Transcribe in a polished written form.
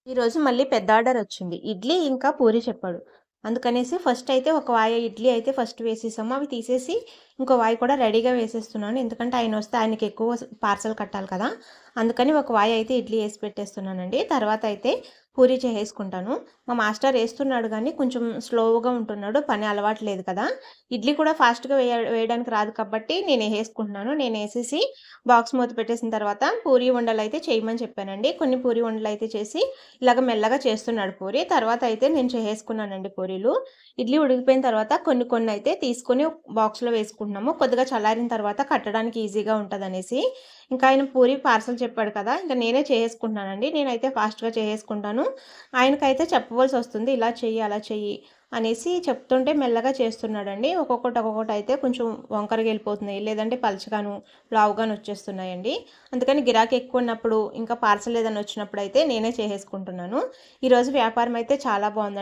ఈరోజు మళ్ళీ పెద్ద ఆర్డర్ వచ్చింది. ఇడ్లీ ఇంకా పూరి చెప్పాడు. అందుకనేసి ఫస్ట్ అయితే ఒక వాయ ఇడ్లీ అయితే ఫస్ట్ వేసేసాము. అవి తీసేసి ఇంకో వాయి కూడా రెడీగా వేసేస్తున్నాను. ఎందుకంటే ఆయనొస్తే ఆయనకి ఎక్కువ పార్సెల్ కట్టాలి కదా! అందుకని ఒక వాయి అయితే ఇడ్లీ ఏసి పెట్టేస్తున్నానండి. తర్వాత అయితే పూరి చేసేసుకుంటాను. మా మాస్టర్ ఏస్తున్నాడు గానీ కొంచెం స్లోగా ఉంటున్నాడు. పని అలవాటు లేదు కదా! ఇడ్లీ కూడా ఫాస్ట్‌గా వేయడానికి రాదు కాబట్టి నేనేసేసుకుంటున్నాను. నేనేసేసి బాక్స్ మూత పెట్టేసిన తర్వాత పూరి ఉండలైతే చేయమని చెప్పానండి. కొన్ని పూరి ఉండలైతే చేసి ఇలాగ మెల్లగా చేస్తున్నాడు పూరి. తర్వాత అయితే నేను చేసేసుకున్నానండి పూరీలు. ఇడ్లీ ఉడికిపోయిన తర్వాత కొన్ని కొన్నయితే తీసుకొని బాక్స్‌లో వేసుకుంటున్నాము. కొద్దిగా చల్లారిన తర్వాత కట్టడానికి ఈజీగా ఉంటదనేసి. ఇంకా ఆయన పూరి పార్సెల్ చెప్పాడు కదా! ఇంక నేనే చేసేసుకుంటున్నానండి. నేనైతే ఫాస్ట్‌గా చేసేసుకుంటాను. ఆయనకైతే చెప్పవలసొస్తుంది. ఇలా చెయ్యి, అలా చెయ్యి అనేసి చెప్తుంటే మెల్లగా చేస్తున్నాడండి. ఒక్కొక్కటయితే కొంచెం వంకరగా ఎళ్ళిపోతున్నాయి. లేదంటే పలచగాను, లావుగాను వచ్చేస్తున్నాయండి. అందుకని గిరాకీ ఎక్కువున్నప్పుడు, ఇంకా పార్సెల్ ఏదైనా వచ్చినప్పుడైతే నేనే చేసేసుకుంటున్నాను. ఈరోజు వ్యాపారం అయితే చాలా బావుందండి.